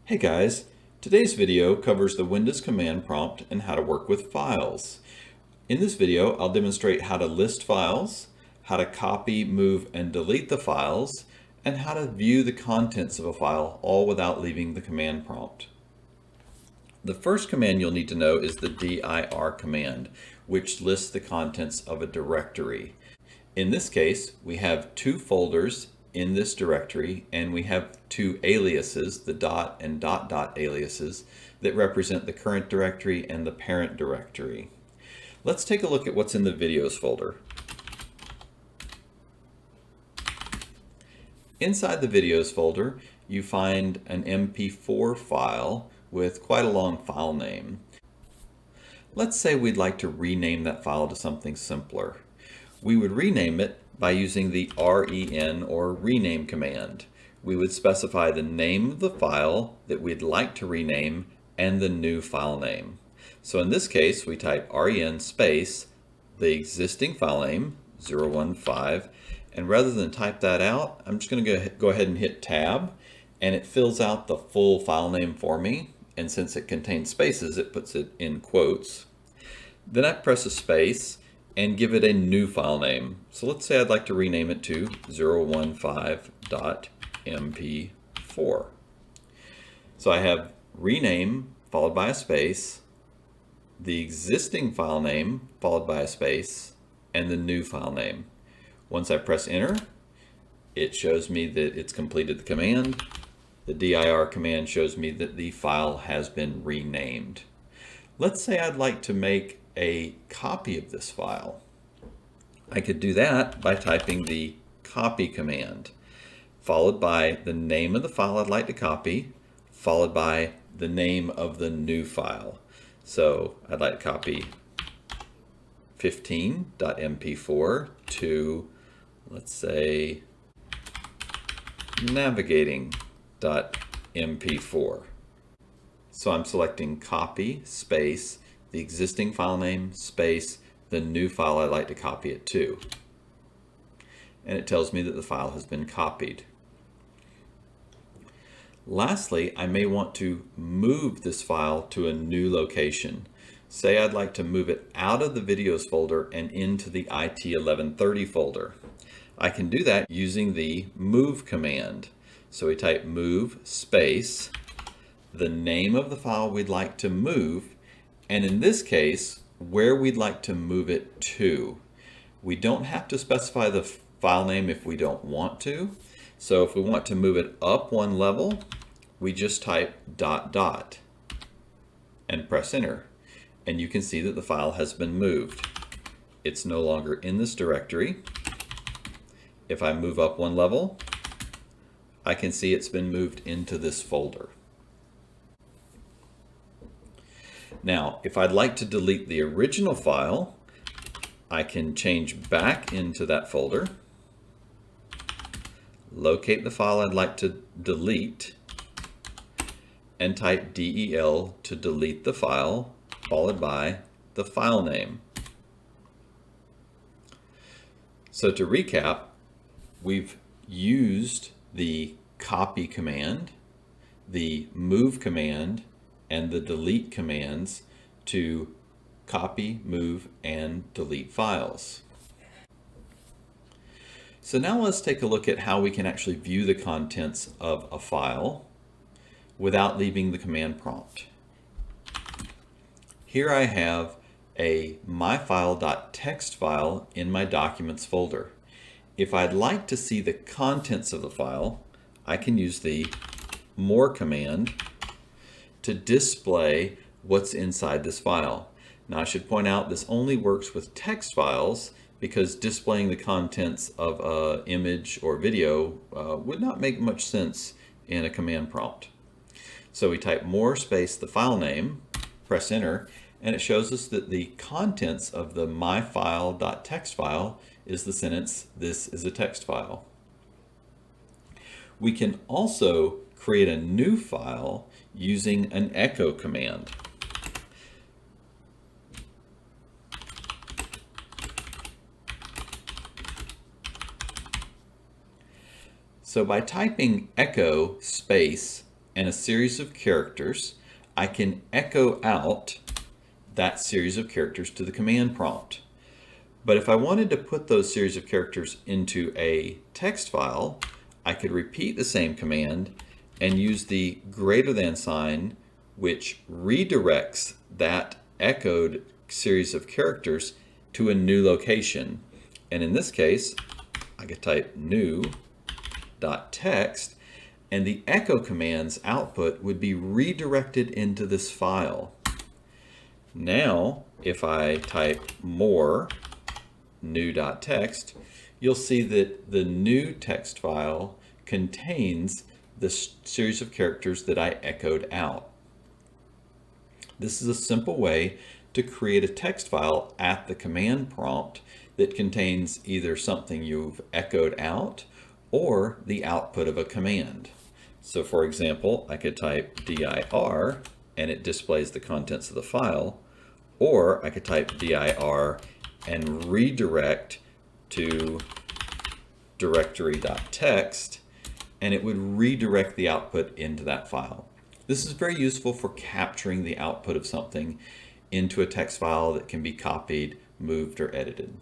Hey guys, today's video covers the Windows command prompt and how to work with files. In this video, I'll demonstrate how to list files, how to copy, move, and delete the files, and how to view the contents of a file all without leaving the command prompt. The first command you'll need to know is the dir command, which lists the contents of a directory. In this case, we have two folders in this directory, and we have two aliases, the dot and dot dot aliases, that represent the current directory and the parent directory. Let's take a look at what's in the videos folder. Inside the videos folder, you find an MP4 file with quite a long file name. Let's say we'd like to rename that file to something simpler. We would rename it by using the ren or rename command. We would specify the name of the file that we'd like to rename and the new file name. So in this case, we type ren space the existing file name 015, and rather than type that out, I'm just going to go ahead and hit tab, and it fills out the full file name for me. And since it contains spaces, it puts it in quotes. Then I press a space and give it a new file name. So let's say I'd like to rename it to 015.mp4. So I have rename followed by a space, the existing file name followed by a space, and the new file name. Once I press enter, it shows me that it's completed the command. The dir command shows me that the file has been renamed. Let's say I'd like to make a copy of this file. I could do that by typing the copy command, followed by the name of the file I'd like to copy, followed by the name of the new file. So I'd like to copy 15.mp4 to, let's say, navigating.mp4. So I'm selecting copy space the existing file name space the new file I'd like to copy it to. And it tells me that the file has been copied. Lastly, I may want to move this file to a new location. Say I'd like to move it out of the videos folder and into the IT 1130 folder. I can do that using the move command. So we type move space the name of the file we'd like to move, and in this case, where we'd like to move it to. We don't have to specify the file name if we don't want to. So if we want to move it up one level, we just type ... and press enter. And you can see that the file has been moved. It's no longer in this directory. If I move up one level, I can see it's been moved into this folder. Now, if I'd like to delete the original file, I can change back into that folder, locate the file I'd like to delete, and type del to delete the file, followed by the file name. So to recap, we've used the copy command, the move command, and the delete commands to copy, move, and delete files. So now let's take a look at how we can actually view the contents of a file without leaving the command prompt. Here I have a myfile.txt file in my documents folder. If I'd like to see the contents of the file, I can use the more command to display what's inside this file. Now I should point out this only works with text files because displaying the contents of an image or video would not make much sense in a command prompt. So we type more space the file name, press enter, and it shows us that the contents of the myfile.txt file is the sentence, "This is a text file." We can also create a new file using an echo command. So by typing echo space and a series of characters, I can echo out that series of characters to the command prompt. But if I wanted to put those series of characters into a text file, I could repeat the same command and use the greater than sign, which redirects that echoed series of characters to a new location. And in this case, I could type new.text, and the echo command's output would be redirected into this file. Now, if I type more new.text, you'll see that the new text file contains the series of characters that I echoed out. This is a simple way to create a text file at the command prompt that contains either something you've echoed out or the output of a command. So for example, I could type dir and it displays the contents of the file, or I could type dir and redirect to directory.text, and it would redirect the output into that file. This is very useful for capturing the output of something into a text file that can be copied, moved, or edited.